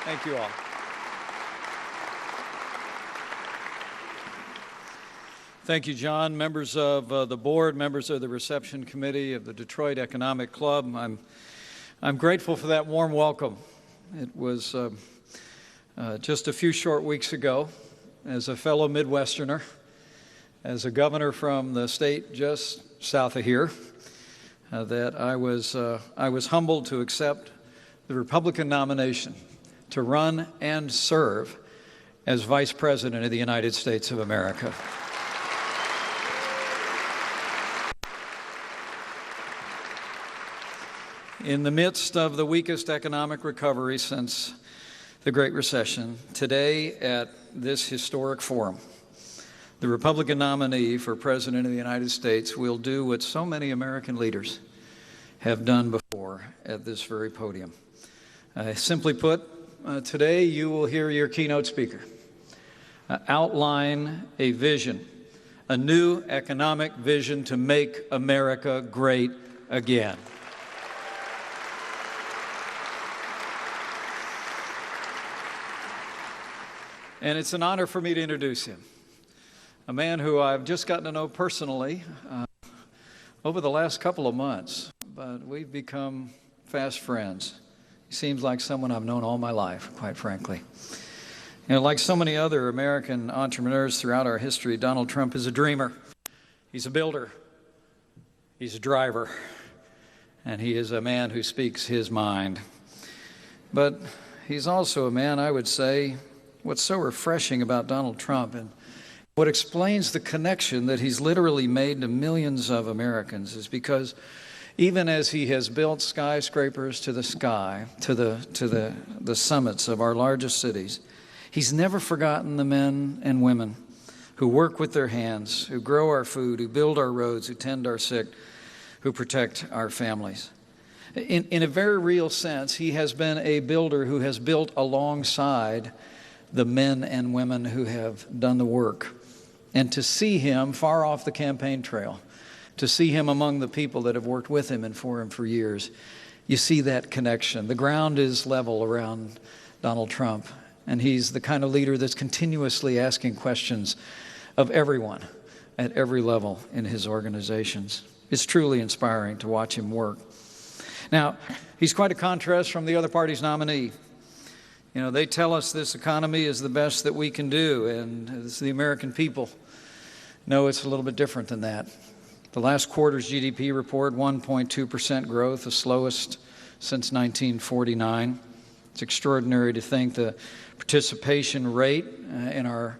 Thank you all. Thank you, John. Members of the board, members of the reception committee of the Detroit Economic Club, I'm grateful for that warm welcome. It was just a few short weeks ago, as a fellow Midwesterner, as a governor from the state just south of here, that I was humbled to accept the Republican nomination to run and serve as Vice President of the United States of America. In the midst of the weakest economic recovery since the Great Recession, today at this historic forum, the Republican nominee for President of the United States will do what so many American leaders have done before at this very podium. Simply put, today you will hear your keynote speaker outline a vision, a new economic vision to make America great again. And it's an honor for me to introduce him, a man who I've just gotten to know personally over the last couple of months, but we've become fast friends. He seems like someone I've known all my life, quite frankly. You know, like so many other American entrepreneurs throughout our history, Donald Trump is a dreamer. He's a builder. He's a driver. And he is a man who speaks his mind. But he's also a man, I would say, what's so refreshing about Donald Trump and what explains the connection that he's literally made to millions of Americans is because even as he has built skyscrapers to the sky, to the summits of our largest cities, he's never forgotten the men and women who work with their hands, who grow our food, who build our roads, who tend our sick, who protect our families. In a very real sense, he has been a builder who has built alongside the men and women who have done the work. And to see him far off the campaign trail, to see him among the people that have worked with him and for him for years, you see that connection. The ground is level around Donald Trump, and he's the kind of leader that's continuously asking questions of everyone at every level in his organizations. It's truly inspiring to watch him work. Now, he's quite a contrast from the other party's nominee. You know, they tell us this economy is the best that we can do, and it's the American people. No, it's a little bit different than that. The last quarter's GDP report, 1.2% growth, the slowest since 1949. It's extraordinary to think the participation rate in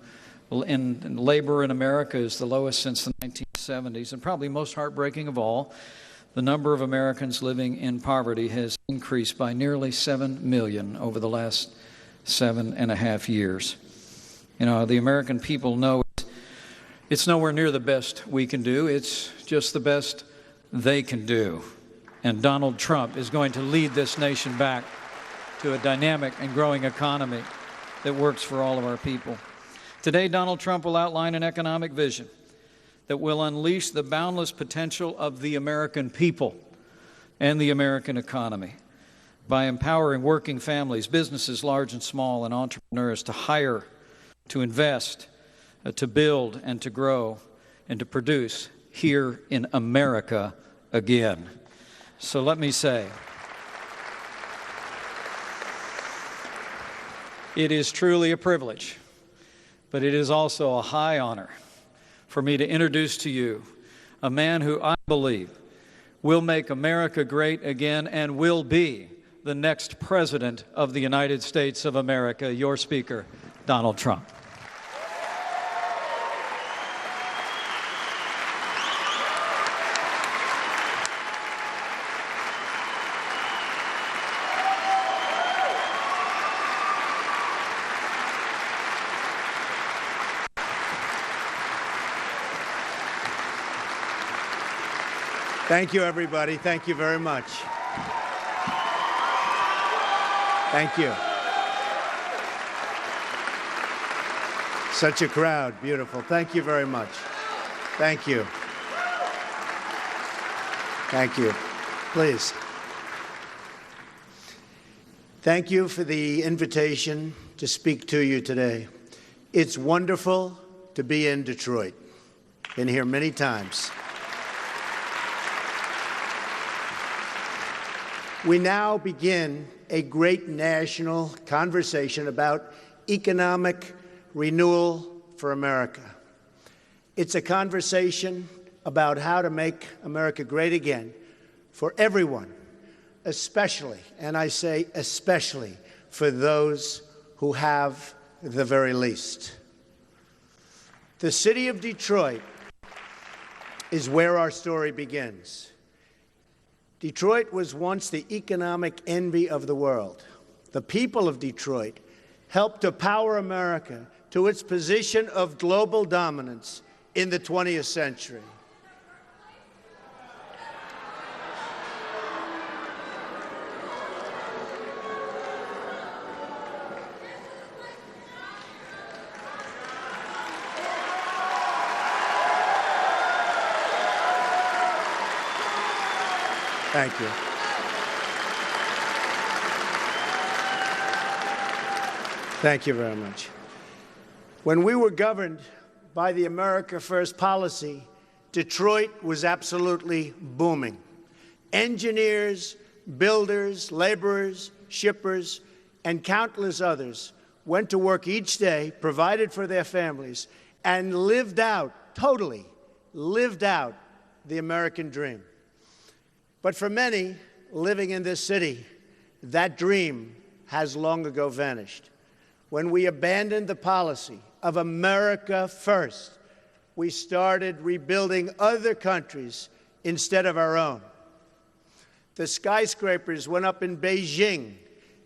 labor in America is the lowest since the 1970s, and probably most heartbreaking of all, the number of Americans living in poverty has increased by nearly 7 million over the last 7.5 years. You know, the American people know it's nowhere near the best we can do. It's just the best they can do. And Donald Trump is going to lead this nation back to a dynamic and growing economy that works for all of our people. Today, Donald Trump will outline an economic vision that will unleash the boundless potential of the American people and the American economy by empowering working families, businesses large and small, and entrepreneurs to hire, to invest, to build, and to grow, and to produce here in America again. So let me say, it is truly a privilege, but it is also a high honor for me to introduce to you a man who I believe will make America great again and will be the next President of the United States of America, your Speaker, Donald Trump. Thank you, everybody. Thank you very much. Thank you. Such a crowd. Beautiful. Thank you very much. Thank you. Thank you. Please. Thank you for the invitation to speak to you today. It's wonderful to be in Detroit. Been here many times. We now begin a great national conversation about economic renewal for America. It's a conversation about how to make America great again for everyone, especially, and I say especially, for those who have the very least. The city of Detroit is where our story begins. Detroit was once the economic envy of the world. The people of Detroit helped to power America to its position of global dominance in the 20th century. Thank you. Thank you very much. When we were governed by the America First policy, Detroit was absolutely booming. Engineers, builders, laborers, shippers, and countless others went to work each day, provided for their families, and lived out, totally lived out, the American dream. But for many living in this city, that dream has long ago vanished. When we abandoned the policy of America First, we started rebuilding other countries instead of our own. The skyscrapers went up in Beijing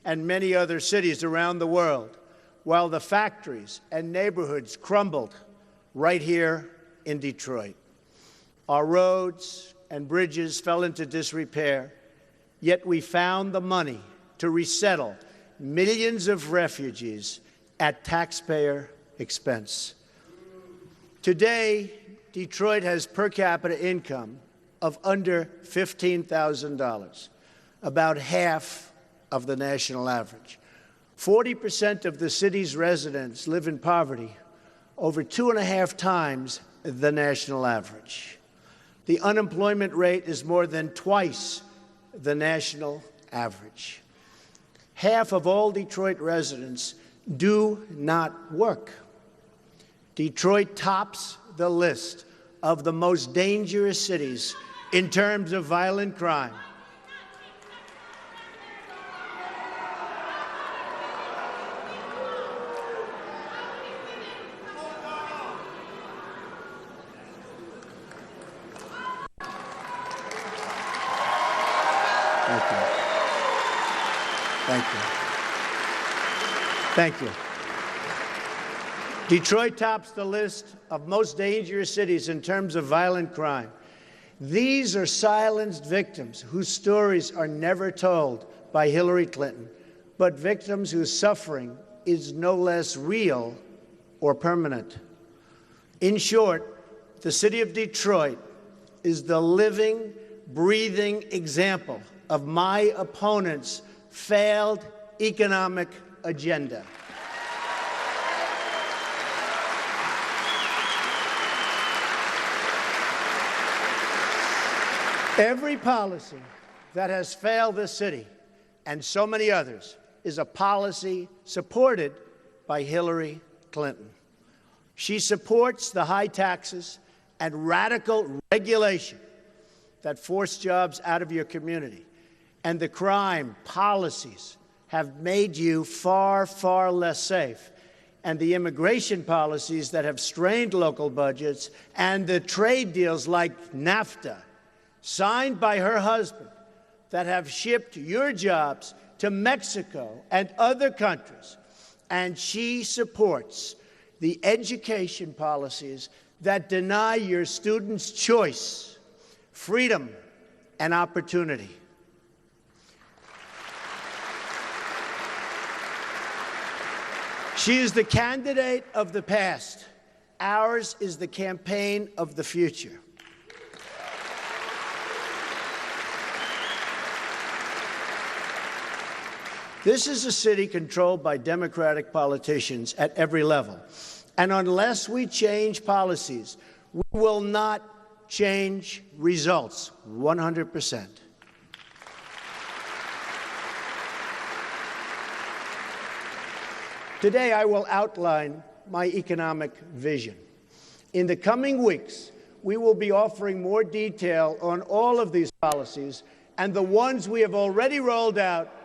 and many other cities around the world, while the factories and neighborhoods crumbled right here in Detroit. Our roads and bridges fell into disrepair, yet we found the money to resettle millions of refugees at taxpayer expense. Today, Detroit has per capita income of under $15,000, about half of the national average. 40% of the city's residents live in poverty, over 2.5 times the national average. The unemployment rate is more than twice the national average. Half of all Detroit residents do not work. Detroit tops the list of the most dangerous cities in terms of violent crime. Thank you. Detroit tops the list of most dangerous cities in terms of violent crime. These are silenced victims whose stories are never told by Hillary Clinton, but victims whose suffering is no less real or permanent. In short, the city of Detroit is the living, breathing example of my opponent's failed economic agenda. Every policy that has failed this city and so many others is a policy supported by Hillary Clinton. She supports the high taxes and radical regulation that force jobs out of your community, and the crime policies have made you far, far less safe, and the immigration policies that have strained local budgets, and the trade deals like NAFTA, signed by her husband, that have shipped your jobs to Mexico and other countries. And she supports the education policies that deny your students choice, freedom, and opportunity. She is the candidate of the past. Ours is the campaign of the future. This is a city controlled by Democratic politicians at every level. And unless we change policies, we will not change results 100%. Today, I will outline my economic vision. In the coming weeks, we will be offering more detail on all of these policies and the ones we have already rolled out.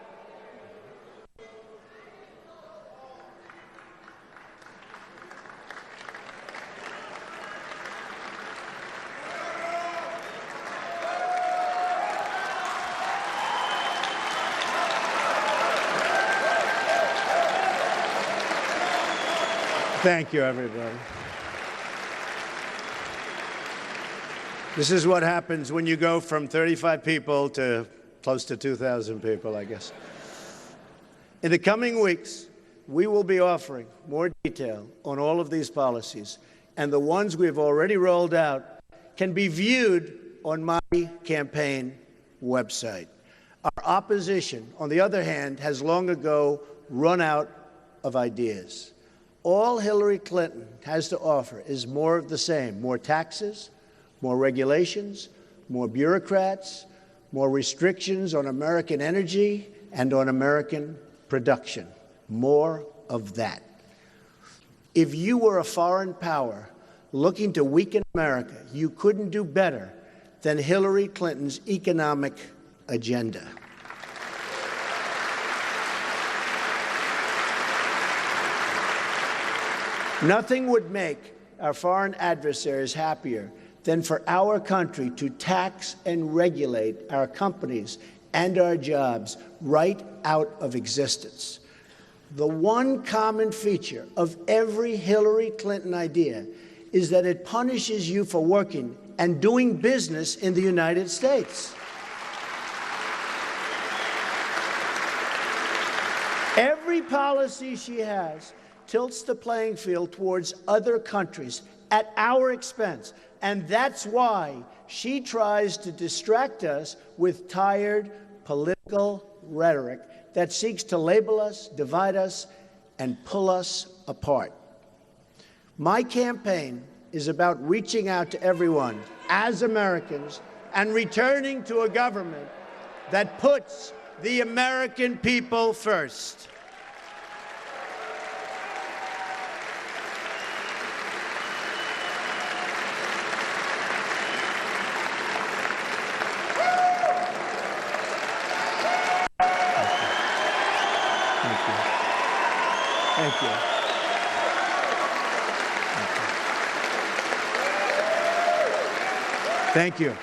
Thank you, everybody. This is what happens when you go from 35 people to close to 2,000 people, I guess. In the coming weeks, we will be offering more detail on all of these policies, and the ones we've already rolled out can be viewed on my campaign website. Our opposition, on the other hand, has long ago run out of ideas. All Hillary Clinton has to offer is more of the same: more taxes, more regulations, more bureaucrats, more restrictions on American energy and on American production. More of that. If you were a foreign power looking to weaken America, you couldn't do better than Hillary Clinton's economic agenda. Nothing would make our foreign adversaries happier than for our country to tax and regulate our companies and our jobs right out of existence. The one common feature of every Hillary Clinton idea is that it punishes you for working and doing business in the United States. Every policy she has tilts the playing field towards other countries at our expense. And that's why she tries to distract us with tired political rhetoric that seeks to label us, divide us, and pull us apart. My campaign is about reaching out to everyone as Americans and returning to a government that puts the American people first. Thank you. Thank you.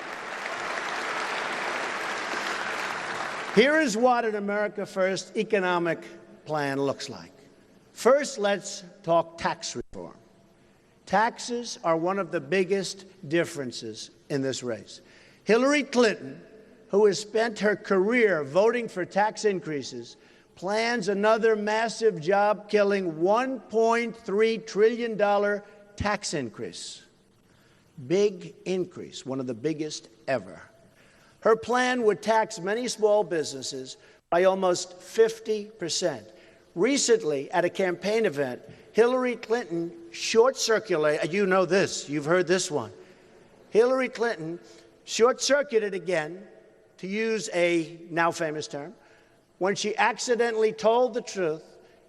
Here is what an America First economic plan looks like. First, let's talk tax reform. Taxes are one of the biggest differences in this race. Hillary Clinton, who has spent her career voting for tax increases, plans another massive job-killing $1.3 trillion tax increase. Big increase, one of the biggest ever. Her plan would tax many small businesses by almost 50%. Recently, at a campaign event, Hillary Clinton short-circuited, you know this, you've heard this one. Hillary Clinton short-circuited again, to use a now famous term, when she accidentally told the truth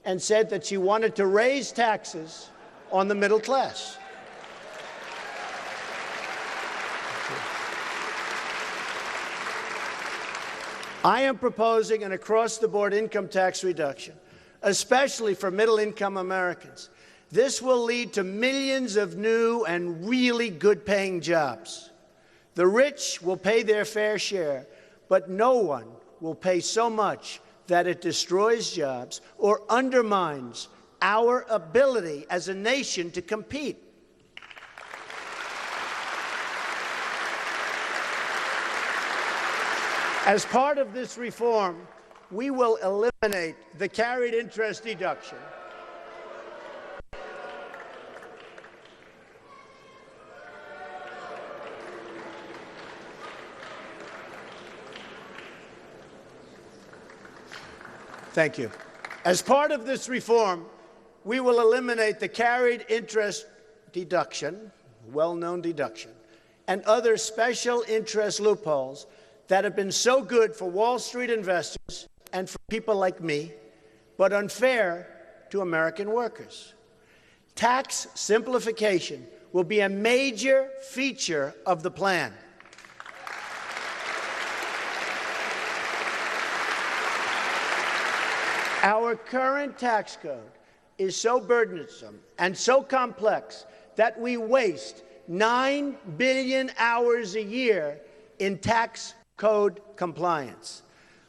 and said that she wanted to raise taxes on the middle class. I am proposing an across-the-board income tax reduction, especially for middle-income Americans. This will lead to millions of new and really good-paying jobs. The rich will pay their fair share, but no one will pay so much that it destroys jobs or undermines our ability as a nation to compete. As part of this reform, we will eliminate the carried interest deduction. Thank you. As part of this reform, we will eliminate the carried interest deduction, well-known deduction, and other special interest loopholes that have been so good for Wall Street investors and for people like me, but unfair to American workers. Tax simplification will be a major feature of the plan. Our current tax code is so burdensome and so complex that we waste 9 billion hours a year in tax code compliance.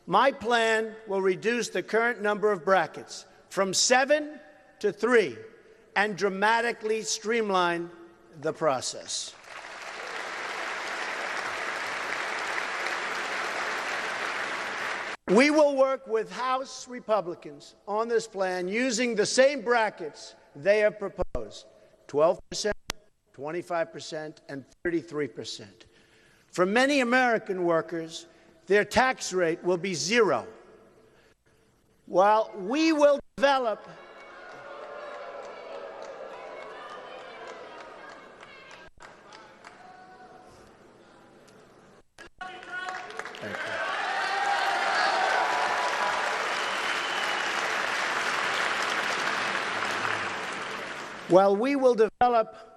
My plan will reduce the current number of brackets from 7 to 3 and dramatically streamline the process. We will work with House Republicans on this plan using the same brackets they have proposed: 12%, 25%, and 33%. For many American workers, their tax rate will be 0. While we will develop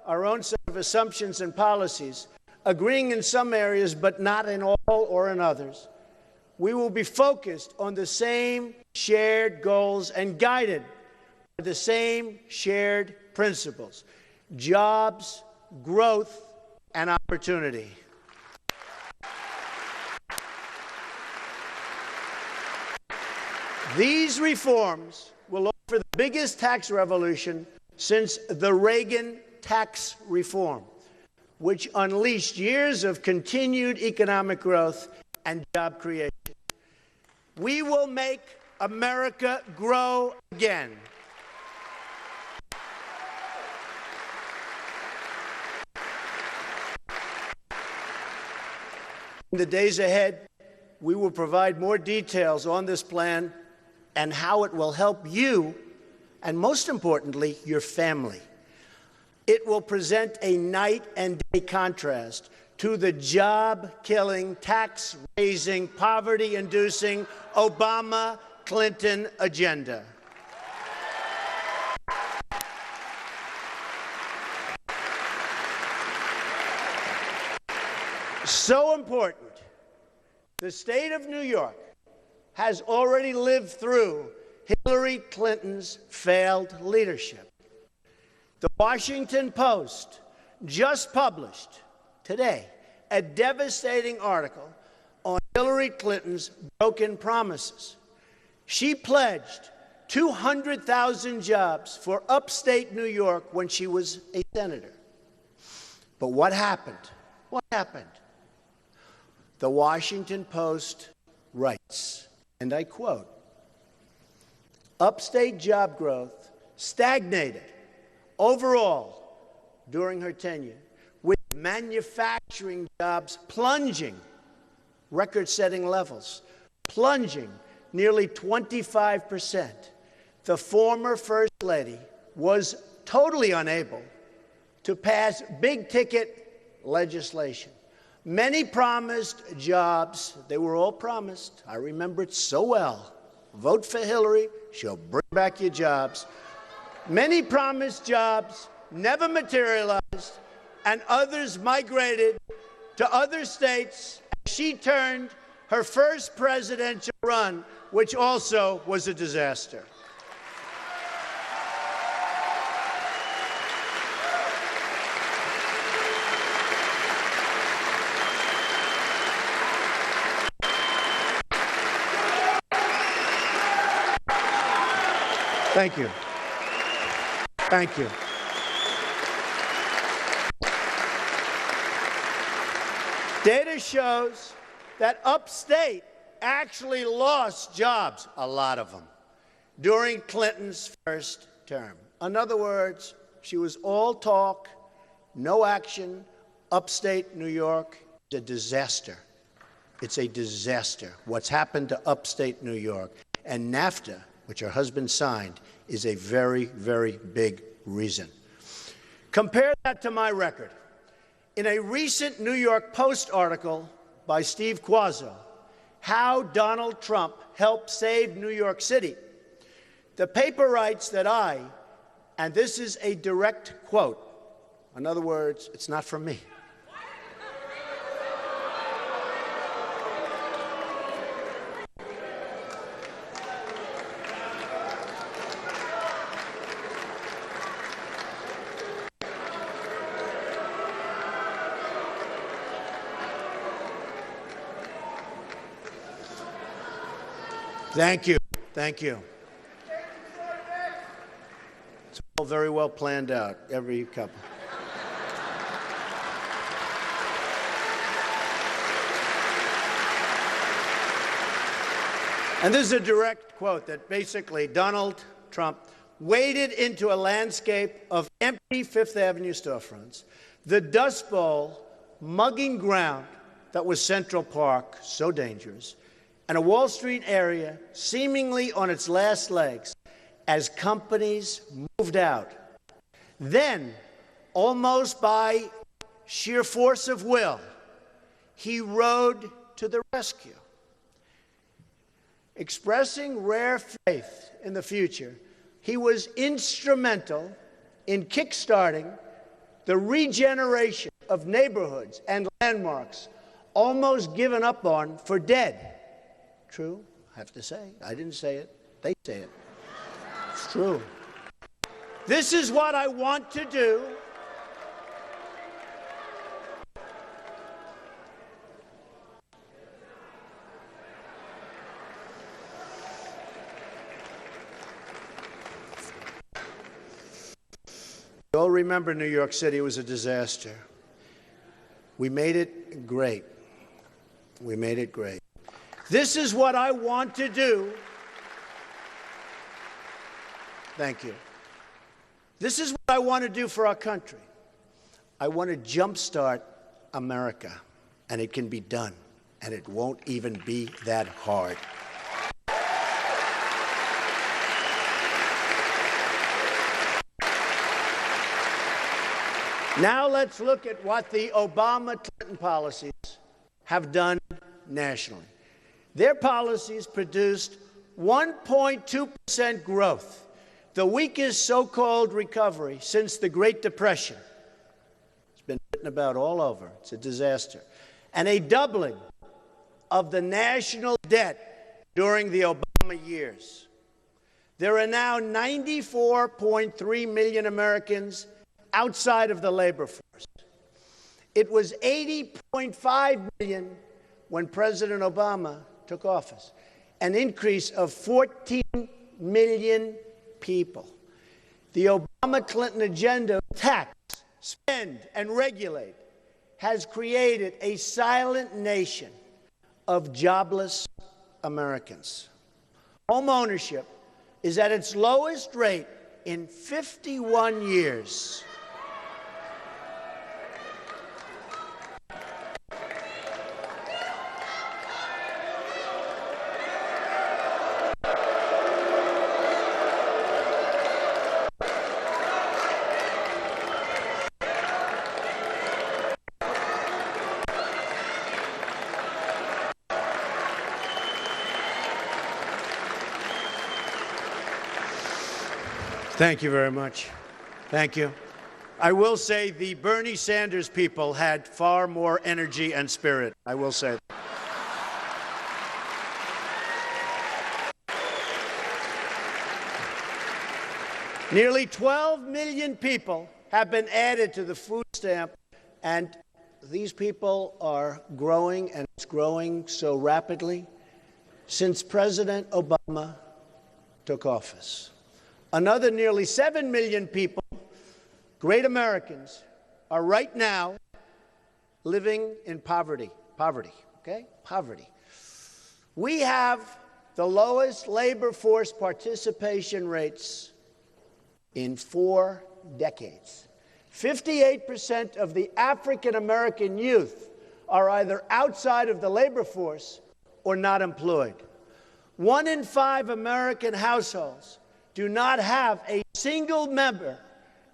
our own set of assumptions and policies, agreeing in some areas but not in all or in others, we will be focused on the same shared goals and guided by the same shared principles: jobs, growth, and opportunity. These reforms will offer the biggest tax revolution since the Reagan tax reform, which unleashed years of continued economic growth and job creation. We will make America grow again. In the days ahead, we will provide more details on this plan and how it will help you, and most importantly, your family. It will present a night and day contrast to the job-killing, tax-raising, poverty-inducing Obama-Clinton agenda. So important, the state of New York has already lived through Hillary Clinton's failed leadership. The Washington Post just published today a devastating article on Hillary Clinton's broken promises. She pledged 200,000 jobs for upstate New York when she was a senator. But what happened? What happened? The Washington Post writes, and I quote, "Upstate job growth stagnated overall during her tenure, with manufacturing jobs plunging, record-setting levels, plunging nearly 25%. The former First Lady was totally unable to pass big-ticket legislation. Many promised jobs. They were all promised. I remember it so well. Vote for Hillary. She'll bring back your jobs. Many promised jobs never materialized, and others migrated to other states. She turned her first presidential run, which also was a disaster. Thank you. Thank you. Data shows that upstate actually lost jobs, a lot of them, during Clinton's first term. In other words, she was all talk, no action. Upstate New York is a disaster. It's a disaster. What's happened to upstate New York? And NAFTA, which her husband signed, is a very, very big reason. Compare that to my record. In a recent New York Post article by Steve Quazzo, How Donald Trump Helped Save New York City, the paper writes that and this is a direct quote, in other words, it's not from me. Thank you. Thank you. It's all very well planned out, every couple. And this is a direct quote that basically Donald Trump waded into a landscape of empty Fifth Avenue storefronts, the Dust Bowl, mugging ground that was Central Park, so dangerous, and a Wall Street area seemingly on its last legs as companies moved out. Then, almost by sheer force of will, he rode to the rescue. Expressing rare faith in the future, he was instrumental in kickstarting the regeneration of neighborhoods and landmarks almost given up on for dead. True, I have to say. I didn't say it. They say it. It's true. This is what I want to do. You all remember New York City was a disaster. We made it great. We made it great. This is what I want to do. Thank you. This is what I want to do for our country. I want to jumpstart America, and it can be done, and it won't even be that hard. Now let's look at what the Obama-Clinton policies have done nationally. Their policies produced 1.2% growth, the weakest so-called recovery since the Great Depression. It's been written about all over. It's a disaster. And a doubling of the national debt during the Obama years. There are now 94.3 million Americans outside of the labor force. It was 80.5 million when President Obama took office, an increase of 14 million people. The Obama-Clinton agenda of tax, spend, and regulate has created a silent nation of jobless Americans. Home ownership is at its lowest rate in 51 years. Thank you very much. Thank you. I will say the Bernie Sanders people had far more energy and spirit. I will say that. Nearly 12 million people have been added to the food stamp, and these people are growing, and it's growing so rapidly since President Obama took office. Another nearly 7 million people, great Americans, are right now living in poverty. Okay? Poverty. We have the lowest labor force participation rates in 4 decades. 58% of the African American youth are either outside of the labor force or not employed. 1 in 5 American households do not have a single member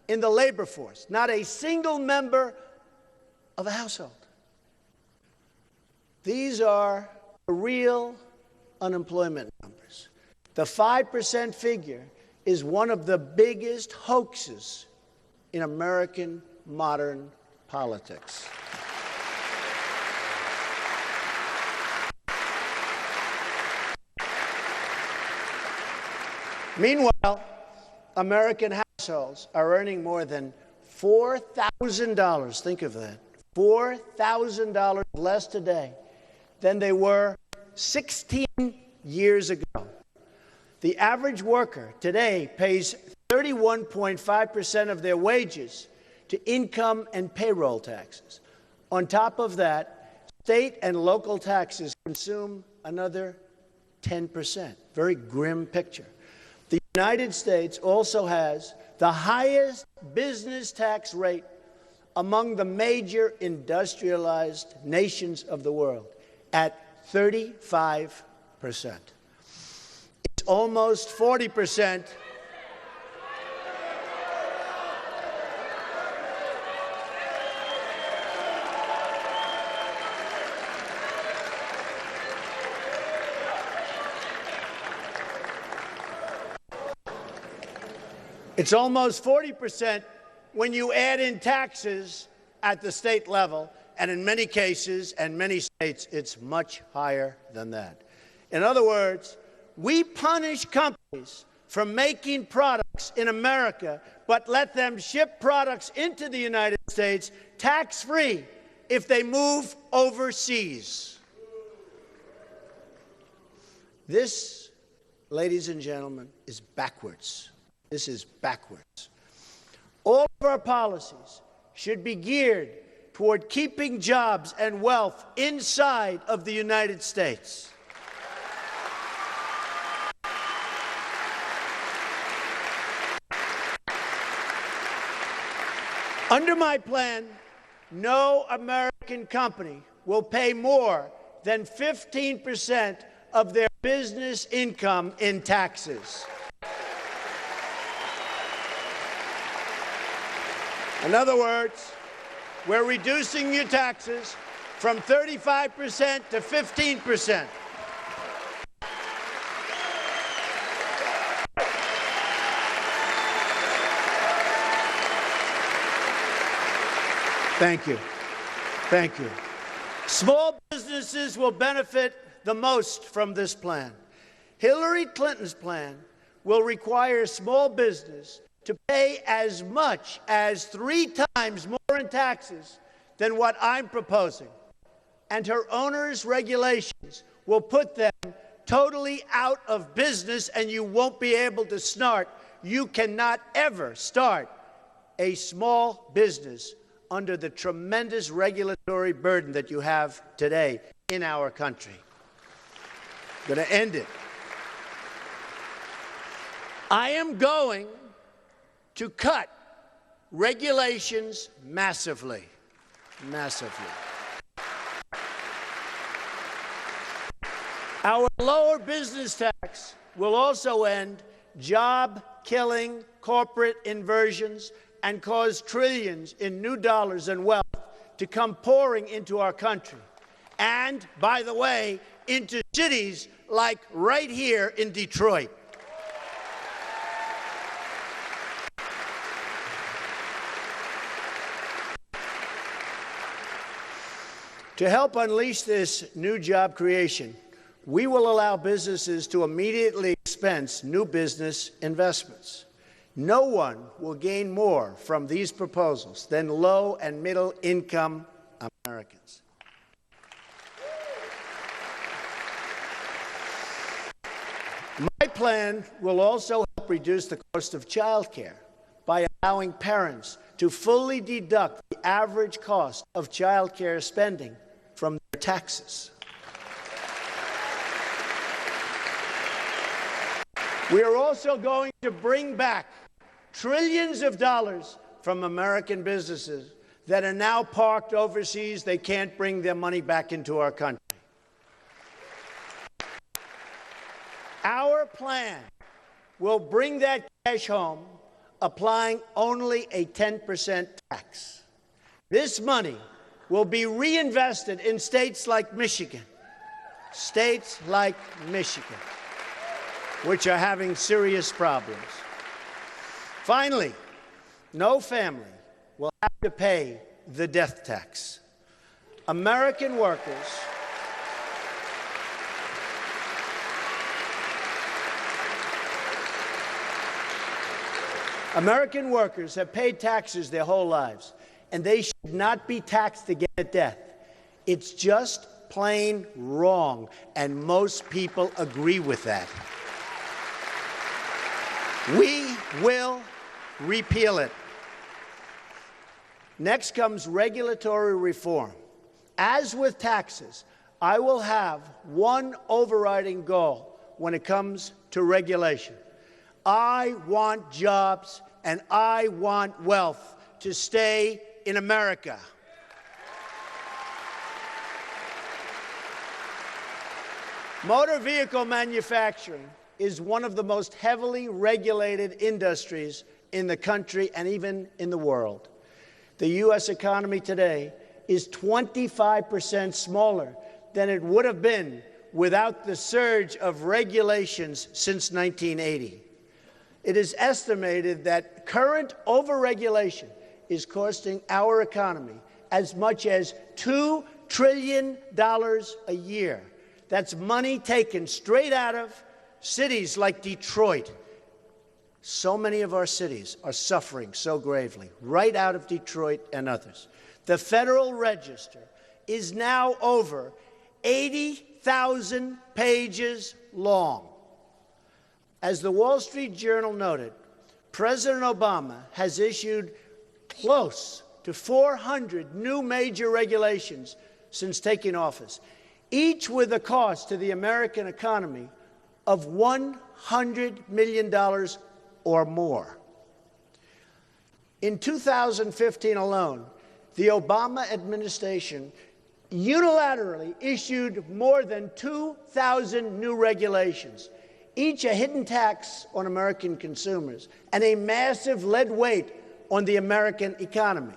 in the labor force, not a single member of a household. These are real unemployment numbers. The 5% figure is one of the biggest hoaxes in American modern politics. Meanwhile, American households are earning more than $4,000, think of that, $4,000 less today than they were 16 years ago. The average worker today pays 31.5% of their wages to income and payroll taxes. On top of that, state and local taxes consume another 10%. Very grim picture. The United States also has the highest business tax rate among the major industrialized nations of the world at 35%. It's almost 40%. It's almost 40% when you add in taxes at the state level, and in many cases and many states, it's much higher than that. In other words, we punish companies for making products in America, but let them ship products into the United States tax-free if they move overseas. This, ladies and gentlemen, is backwards. This is backwards. All of our policies should be geared toward keeping jobs and wealth inside of the United States. Under my plan, no American company will pay more than 15% of their business income in taxes. In other words, we're reducing your taxes from 35% to 15%. Thank you. Thank you. Small businesses will benefit the most from this plan. Hillary Clinton's plan will require small business to pay as much as 3 times more in taxes than what I'm proposing. And her onerous regulations will put them totally out of business, and you won't be able to start. You cannot ever start a small business under the tremendous regulatory burden that you have today in our country. I'm going to end it. I am going to cut regulations massively, massively. Our lower business tax will also end job-killing corporate inversions and cause trillions in new dollars and wealth to come pouring into our country. And, by the way, into cities like right here in Detroit. To help unleash this new job creation, we will allow businesses to immediately expense new business investments. No one will gain more from these proposals than low and middle income Americans. My plan will also help reduce the cost of child care by allowing parents to fully deduct the average cost of child care spending from their taxes. We are also going to bring back trillions of dollars from American businesses that are now parked overseas. They can't bring their money back into our country. Our plan will bring that cash home, applying only a 10% tax. This money will be reinvested in states like Michigan, which are having serious problems. Finally, no family will have to pay the death tax. American workers have paid taxes their whole lives, and they should not be taxed again at death. It's just plain wrong, and most people agree with that. We will repeal it. Next comes regulatory reform. As with taxes, I will have one overriding goal when it comes to regulation. I want jobs and I want wealth to stay in America. Motor vehicle manufacturing is one of the most heavily regulated industries in the country and even in the world. The U.S. economy today is 25% smaller than it would have been without the surge of regulations since 1980. It is estimated that current overregulation is costing our economy as much as $2 trillion a year. That's money taken straight out of cities like Detroit. So many of our cities are suffering so gravely, right out of Detroit and others. The Federal Register is now over 80,000 pages long. As the Wall Street Journal noted, President Obama has issued close to 400 new major regulations since taking office, each with a cost to the American economy of $100 million or more. In 2015 alone, the Obama administration unilaterally issued more than 2,000 new regulations, each a hidden tax on American consumers and a massive lead weight on the American economy.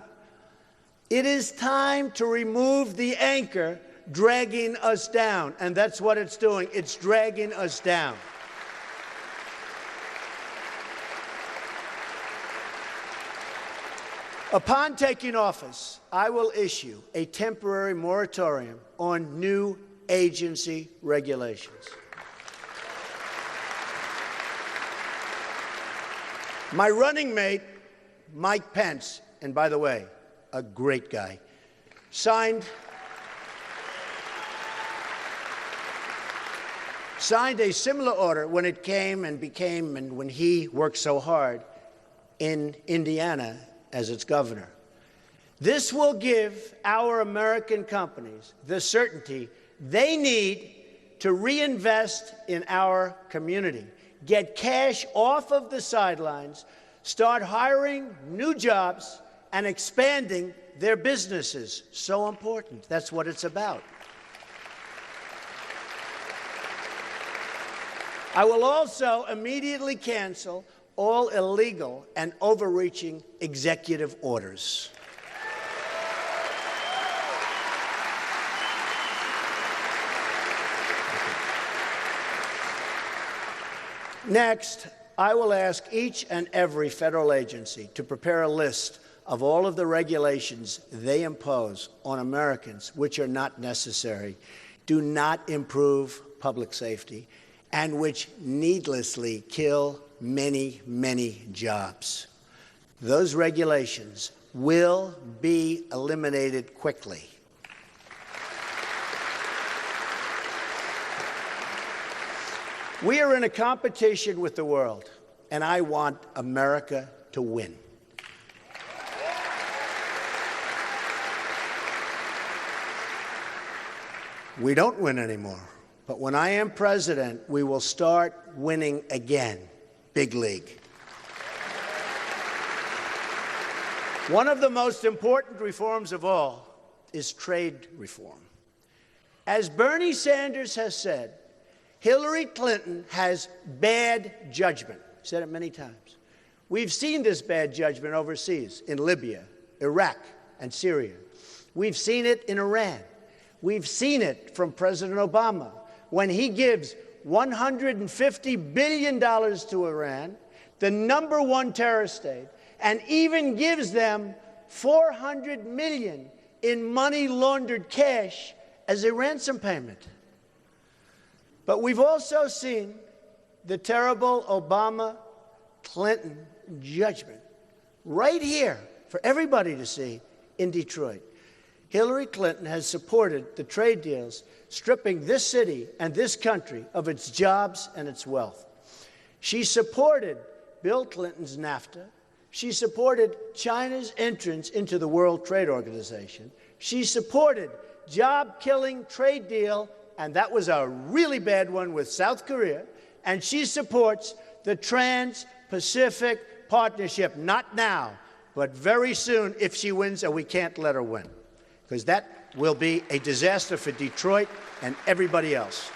It is time to remove the anchor dragging us down, and that's what it's doing. It's dragging us down. Upon taking office, I will issue a temporary moratorium on new agency regulations. My running mate, Mike Pence, and by the way, a great guy, signed a similar order when it came and became, and when he worked so hard in Indiana as its governor. This will give our American companies the certainty they need to reinvest in our community, get cash off of the sidelines, start hiring new jobs, and expanding their businesses. So important. That's what it's about. I will also immediately cancel all illegal and overreaching executive orders. Next, I will ask each and every federal agency to prepare a list of all of the regulations they impose on Americans which are not necessary, do not improve public safety, and which needlessly kill many, many jobs. Those regulations will be eliminated quickly. We are in a competition with the world, and I want America to win. We don't win anymore, but when I am president, we will start winning again. Big league. One of the most important reforms of all is trade reform. As Bernie Sanders has said, Hillary Clinton has bad judgment. I've said it many times. We've seen this bad judgment overseas in Libya, Iraq, and Syria. We've seen it in Iran. We've seen it from President Obama when he gives $150 billion to Iran, the #1 terrorist state, and even gives them $400 million in money laundered cash as a ransom payment. But we've also seen the terrible Obama-Clinton judgment right here for everybody to see in Detroit. Hillary Clinton has supported the trade deals stripping this city and this country of its jobs and its wealth. She supported Bill Clinton's NAFTA. She supported China's entrance into the World Trade Organization. She supported job-killing trade deal, and that was a really bad one, with South Korea. And she supports the Trans-Pacific Partnership, not now, but very soon if she wins, and we can't let her win, because that will be a disaster for Detroit and everybody else.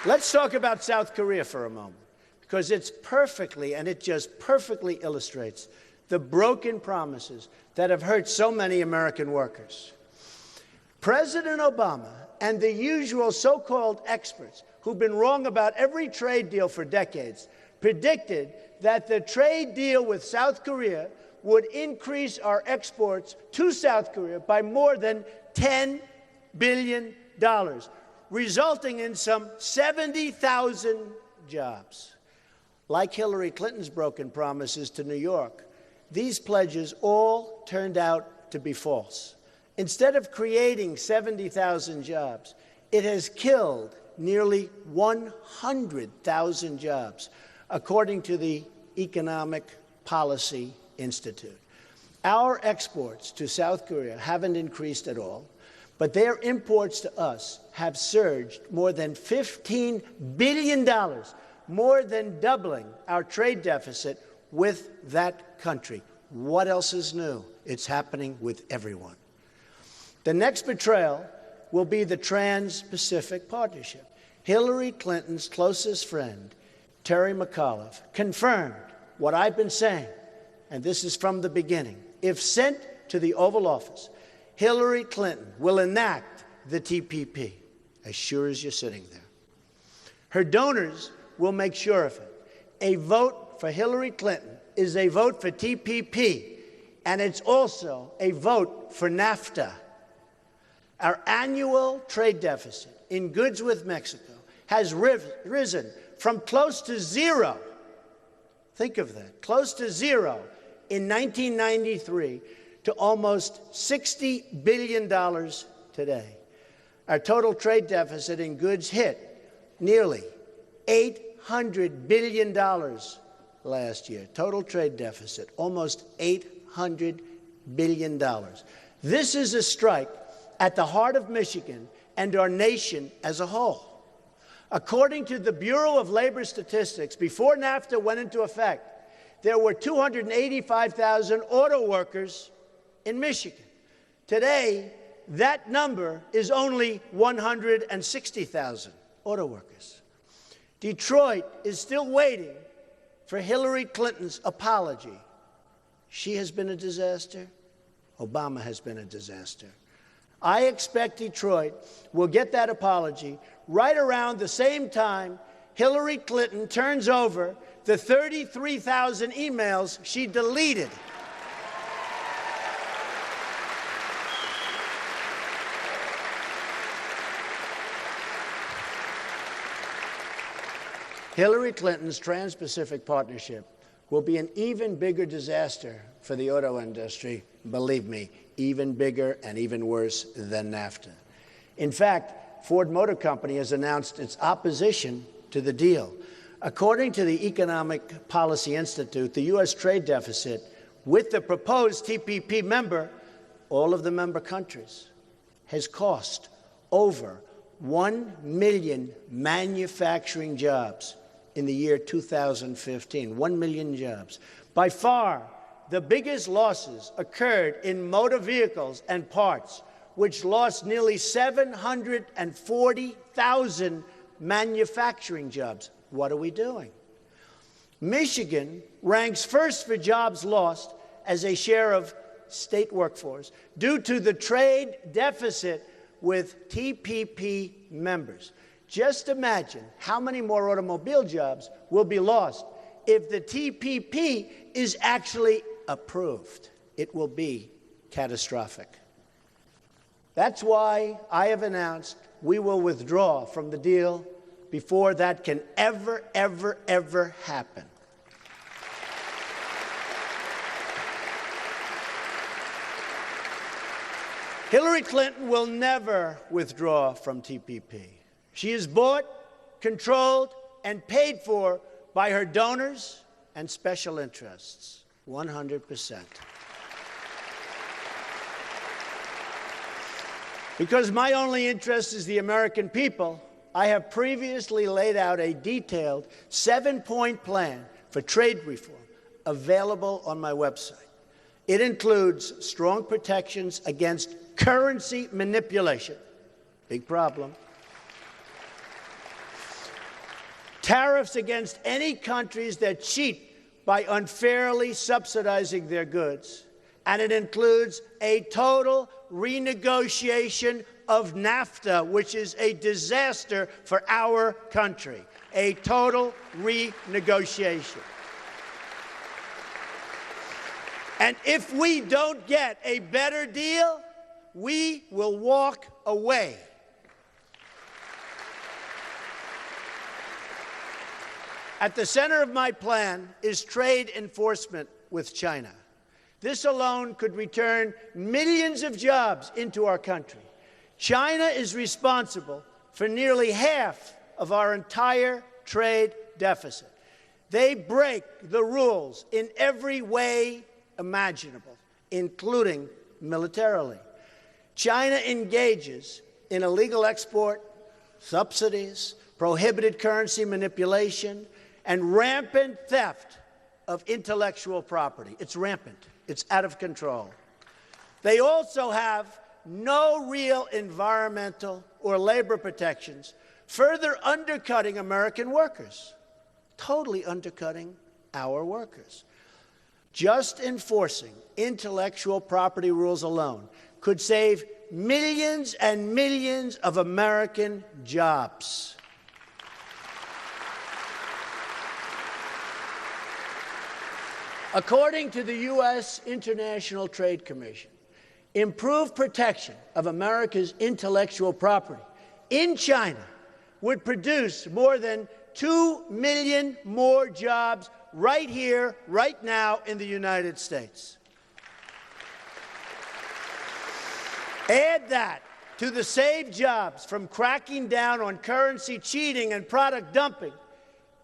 Let's talk about South Korea for a moment, because it's perfectly, and it just perfectly illustrates the broken promises that have hurt so many American workers. President Obama and the usual so-called experts who've been wrong about every trade deal for decades predicted that the trade deal with South Korea would increase our exports to South Korea by more than $10 billion, resulting in some 70,000 jobs. Like Hillary Clinton's broken promises to New York, these pledges all turned out to be false. Instead of creating 70,000 jobs, it has killed nearly 100,000 jobs, according to the Economic Policy Institute. Our exports to South Korea haven't increased at all, but their imports to us have surged more than $15 billion, more than doubling our trade deficit with that country. What else is new? It's happening with everyone. The next betrayal will be the Trans-Pacific Partnership. Hillary Clinton's closest friend, Terry McAuliffe, confirmed what I've been saying, and this is from the beginning. If sent to the Oval Office, Hillary Clinton will enact the TPP, as sure as you're sitting there. Her donors will make sure of it. A vote for Hillary Clinton is a vote for TPP, and it's also a vote for NAFTA. Our annual trade deficit in goods with Mexico has risen from close to zero, think of that, close to zero in 1993 to almost $60 billion today. Our total trade deficit in goods hit nearly $800 billion last year. Total trade deficit, almost $800 billion. This is a strike at the heart of Michigan and our nation as a whole. According to the Bureau of Labor Statistics, before NAFTA went into effect, there were 285,000 auto workers in Michigan. Today, that number is only 160,000 auto workers. Detroit is still waiting for Hillary Clinton's apology. She has been a disaster. Obama has been a disaster. I expect Detroit will get that apology right around the same time Hillary Clinton turns over the 33,000 emails she deleted. Hillary Clinton's Trans-Pacific Partnership will be an even bigger disaster for the auto industry, believe me, even bigger and even worse than NAFTA. In fact, Ford Motor Company has announced its opposition to the deal. According to the Economic Policy Institute, the U.S. trade deficit with the proposed TPP member, all of the member countries, has cost over 1 million manufacturing jobs in the year 2015, 1 million jobs. By far, the biggest losses occurred in motor vehicles and parts, which lost nearly 740,000 manufacturing jobs. What are we doing? Michigan ranks first for jobs lost as a share of state workforce due to the trade deficit with TPP members. Just imagine how many more automobile jobs will be lost if the TPP is actually approved. It will be catastrophic. That's why I have announced we will withdraw from the deal before that can ever happen. Hillary Clinton will never withdraw from TPP. She is bought, controlled, and paid for by her donors and special interests, 100%. Because my only interest is the American people, I have previously laid out a detailed 7-point plan for trade reform available on my website. It includes strong protections against currency manipulation, big problem, tariffs against any countries that cheat by unfairly subsidizing their goods, and it includes a total renegotiation of NAFTA, which is a disaster for our country, a total renegotiation. And if we don't get a better deal, we will walk away. At the center of my plan is trade enforcement with China. This alone could return millions of jobs into our country. China is responsible for nearly half of our entire trade deficit. They break the rules in every way imaginable, including militarily. China engages in illegal export, subsidies, prohibited currency manipulation, and rampant theft of intellectual property. It's rampant. It's out of control. They also have no real environmental or labor protections, further undercutting American workers, totally undercutting our workers. Just enforcing intellectual property rules alone could save millions and millions of American jobs. According to the U.S. International Trade Commission, improved protection of America's intellectual property in China would produce more than 2 million more jobs right here, right now in the United States. Add that to the saved jobs from cracking down on currency cheating and product dumping,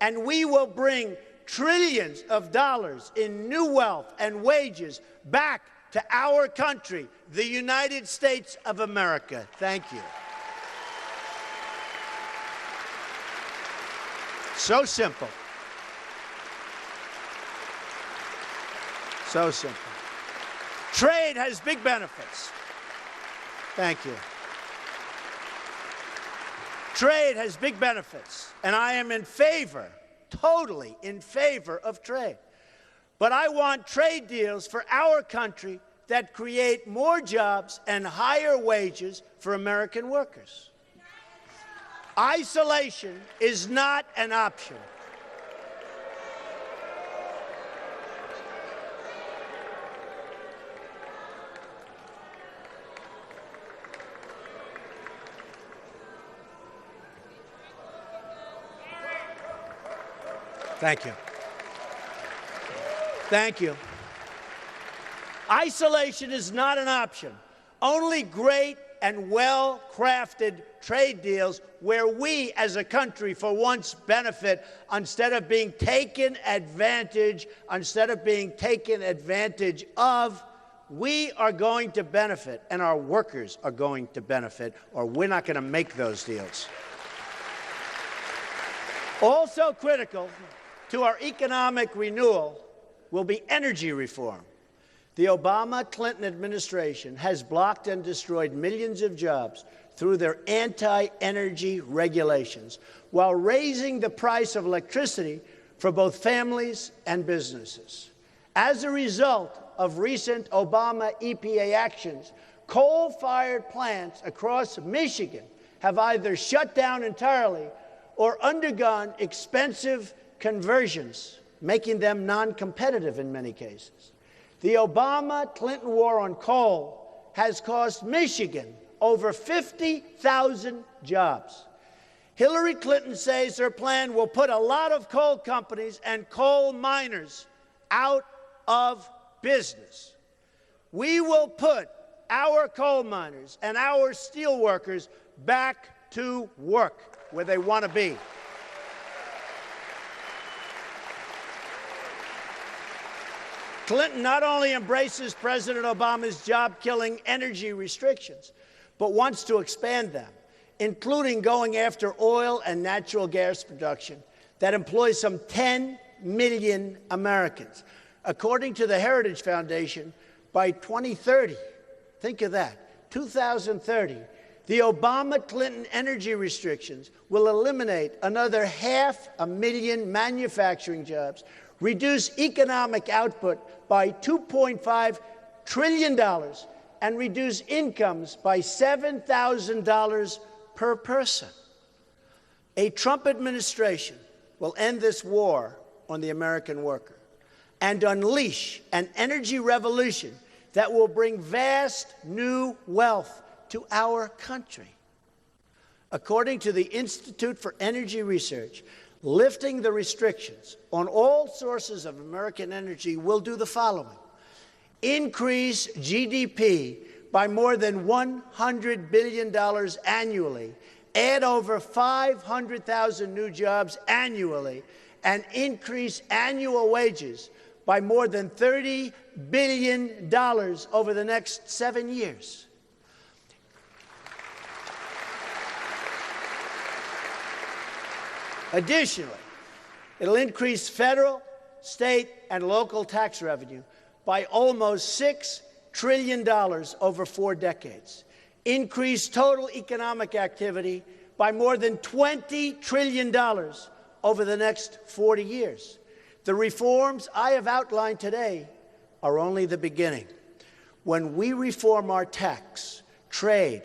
and we will bring trillions of dollars in new wealth and wages back to our country, the United States of America. Thank you. So simple. So simple. Trade has big benefits. Thank you. Trade has big benefits, and I am in favor, totally in favor of trade. But I want trade deals for our country that create more jobs and higher wages for American workers. Isolation is not an option. Thank you. Thank you. Isolation is not an option. Only great and well-crafted trade deals where we as a country for once benefit instead of being taken advantage of, we are going to benefit and our workers are going to benefit, or we're not going to make those deals. Also critical to our economic renewal will be energy reform. The Obama-Clinton administration has blocked and destroyed millions of jobs through their anti-energy regulations, while raising the price of electricity for both families and businesses. As a result of recent Obama EPA actions, coal-fired plants across Michigan have either shut down entirely or undergone expensive conversions, making them non-competitive in many cases. The Obama-Clinton war on coal has cost Michigan over 50,000 jobs. Hillary Clinton says her plan will put a lot of coal companies and coal miners out of business. We will put our coal miners and our steel workers back to work where they want to be. Clinton not only embraces President Obama's job-killing energy restrictions, but wants to expand them, including going after oil and natural gas production that employs some 10 million Americans. According to the Heritage Foundation, by 2030, think of that, 2030, the Obama-Clinton energy restrictions will eliminate another 500,000 manufacturing jobs, reduce economic output by $2.5 trillion, and reduce incomes by $7,000 per person. A Trump administration will end this war on the American worker and unleash an energy revolution that will bring vast new wealth to our country. According to the Institute for Energy Research, lifting the restrictions on all sources of American energy will do the following: increase GDP by more than $100 billion annually, add over 500,000 new jobs annually, and increase annual wages by more than $30 billion over the next 7 years. Additionally, it'll increase federal, state, and local tax revenue by almost $6 trillion over 4 decades, increase total economic activity by more than $20 trillion over the next 40 years. The reforms I have outlined today are only the beginning. When we reform our tax, trade,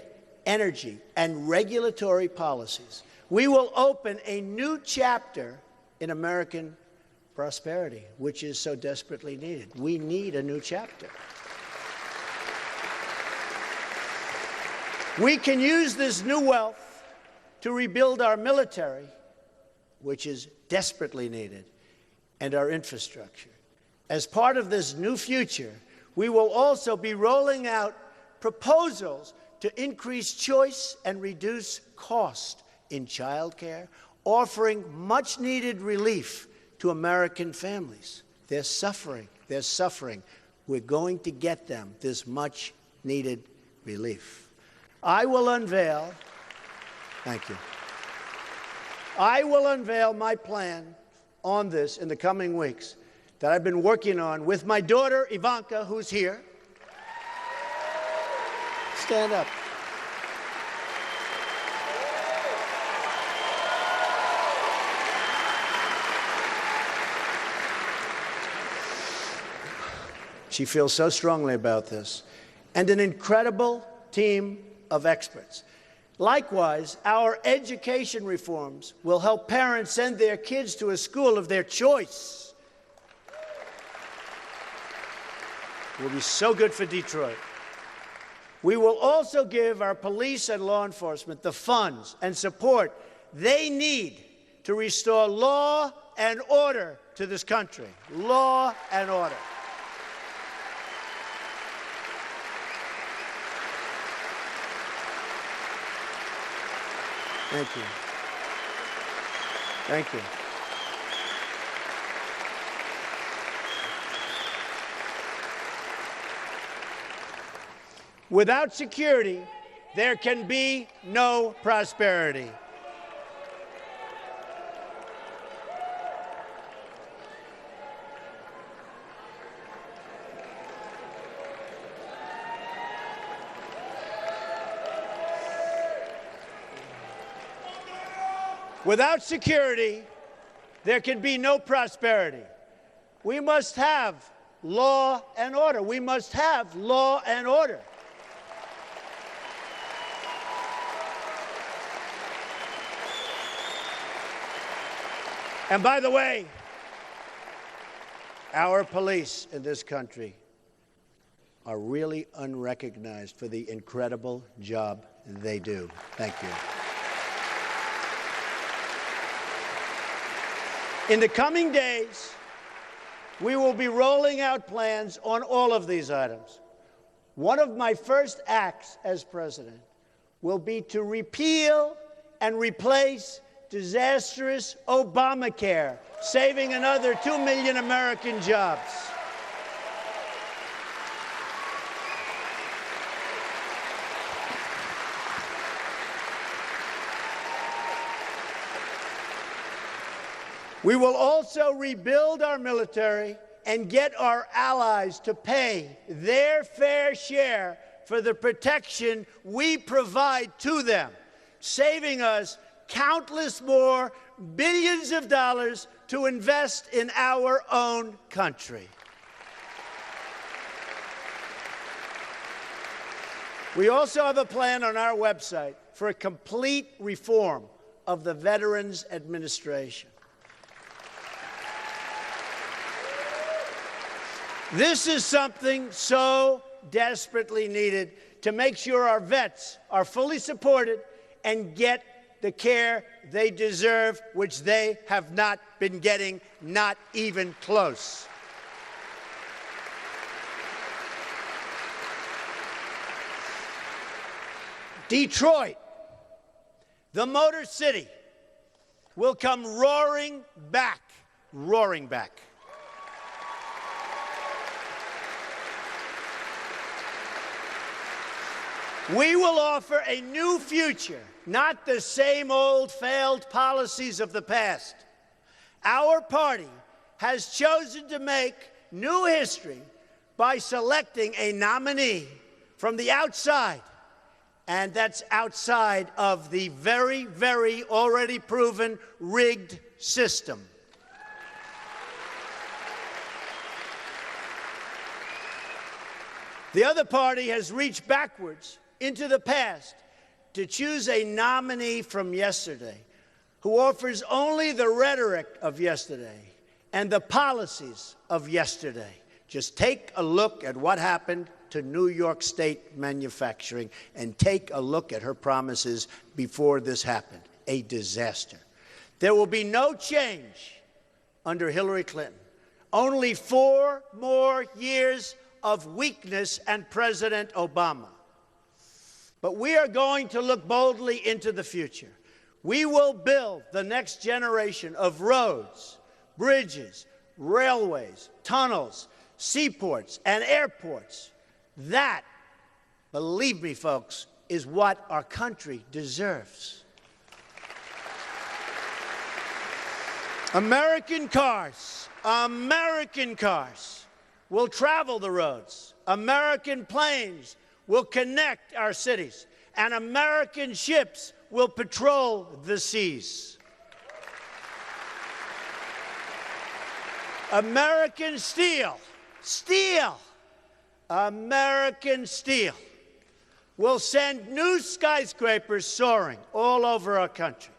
energy, and regulatory policies, we will open a new chapter in American prosperity, which is so desperately needed. We need a new chapter. We can use this new wealth to rebuild our military, which is desperately needed, and our infrastructure. As part of this new future, we will also be rolling out proposals to increase choice and reduce cost in childcare, offering much-needed relief to American families. They're suffering. They're suffering. We're going to get them this much-needed relief. I will unveil, thank you. I will unveil my plan on this in the coming weeks that I've been working on with my daughter, Ivanka, who's here. Stand up. She feels so strongly about this. And an incredible team of experts. Likewise, our education reforms will help parents send their kids to a school of their choice. It will be so good for Detroit. We will also give our police and law enforcement the funds and support they need to restore law and order to this country. Law and order. Thank you. Thank you. Without security, there can be no prosperity. Without security, there can be no prosperity. We must have law and order. We must have law and order. And by the way, our police in this country are really unrecognized for the incredible job they do. Thank you. In the coming days, we will be rolling out plans on all of these items. One of my first acts as president will be to repeal and replace disastrous Obamacare, saving another 2 million American jobs. We will also rebuild our military and get our allies to pay their fair share for the protection we provide to them, saving us countless more billions of dollars to invest in our own country. We also have a plan on our website for a complete reform of the Veterans Administration. This is something so desperately needed to make sure our vets are fully supported and get the care they deserve, which they have not been getting, not even close. Detroit, the Motor City, will come roaring back, roaring back. We will offer a new future, not the same old failed policies of the past. Our party has chosen to make new history by selecting a nominee from the outside, and that's outside of the very, very already proven rigged system. The other party has reached backwards into the past to choose a nominee from yesterday who offers only the rhetoric of yesterday and the policies of yesterday. Just take a look at what happened to New York State manufacturing and take a look at her promises before this happened. A disaster. There will be no change under Hillary Clinton. Only 4 more years of weakness and President Obama. But we are going to look boldly into the future. We will build the next generation of roads, bridges, railways, tunnels, seaports, and airports. That, believe me, folks, is what our country deserves. American cars will travel the roads. American planes will connect our cities, and American ships will patrol the seas. American American steel will send new skyscrapers soaring all over our country.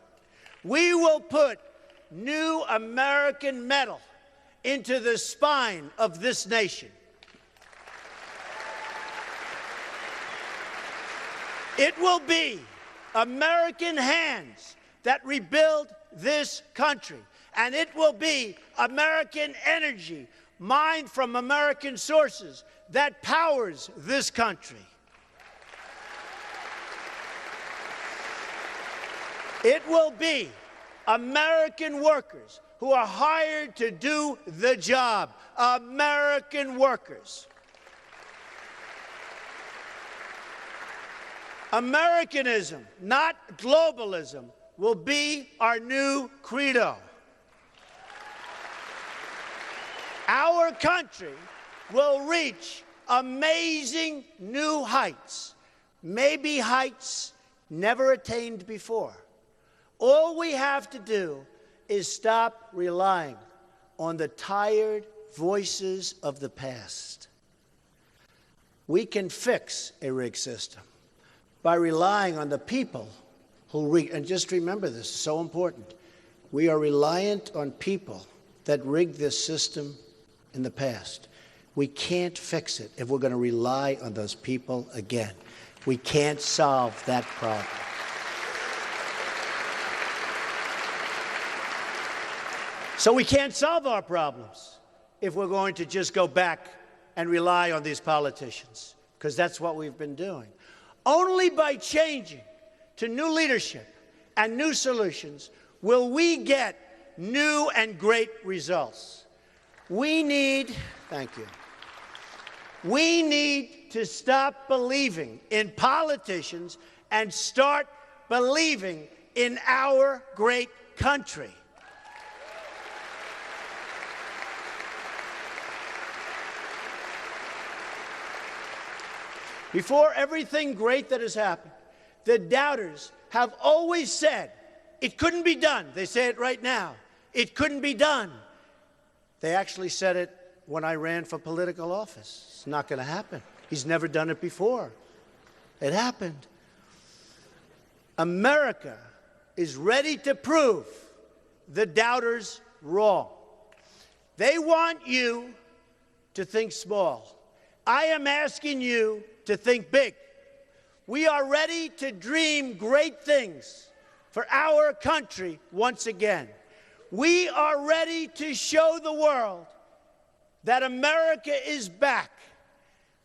We will put new American metal into the spine of this nation. It will be American hands that rebuild this country, and it will be American energy mined from American sources that powers this country. It will be American workers who are hired to do the job. American workers. Americanism, not globalism, will be our new credo. Our country will reach amazing new heights, maybe heights never attained before. All we have to do is stop relying on the tired voices of the past. We can fix a rigged system by relying on the people who rig. And just remember this, it's so important. We are reliant on people that rigged this system in the past. We can't fix it if we're going to rely on those people again. We can't solve that problem. So we can't solve our problems if we're going to just go back and rely on these politicians, because that's what we've been doing. Only by changing to new leadership and new solutions will we get new and great results. We need to stop believing in politicians and start believing in our great country. Before everything great that has happened, the doubters have always said, it couldn't be done. They say it right now. It couldn't be done. They actually said it when I ran for political office. It's not going to happen. He's never done it before. It happened. America is ready to prove the doubters wrong. They want you to think small. I am asking you to think big. We are ready to dream great things for our country once again. We are ready to show the world that America is back,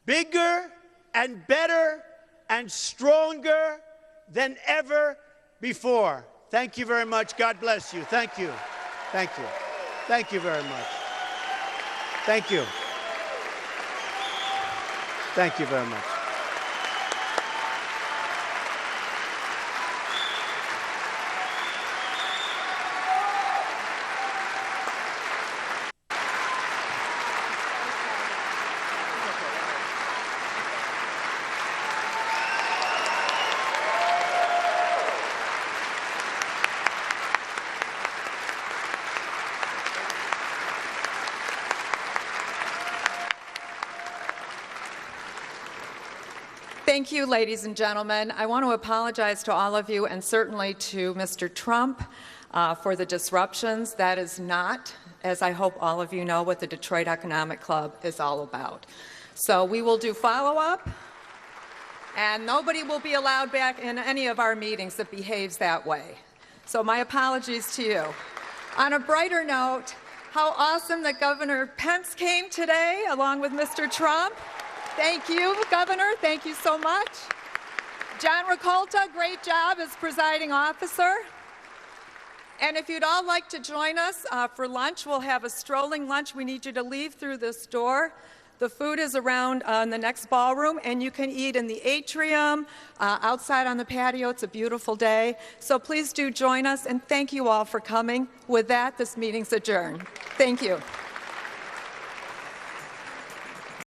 bigger and better and stronger than ever before. Thank you very much. God bless you. Thank you. Thank you. Thank you very much. Thank you. Thank you very much. Thank you, ladies and gentlemen. I want to apologize to all of you and certainly to Mr. Trump for the disruptions. That is not, as I hope all of you know, what the Detroit Economic Club is all about. So we will do follow-up, and nobody will be allowed back in any of our meetings that behaves that way. So my apologies to you. On a brighter note, how awesome that Governor Pence came today along with Mr. Trump. Thank you, Governor. Thank you so much. John Ricolta, great job as presiding officer. And if you'd all like to join us for lunch, we'll have a strolling lunch. We need you to leave through this door. The food is around in the next ballroom, and you can eat in the atrium, outside on the patio. It's a beautiful day. So please do join us, and thank you all for coming. With that, this meeting's adjourned. Thank you.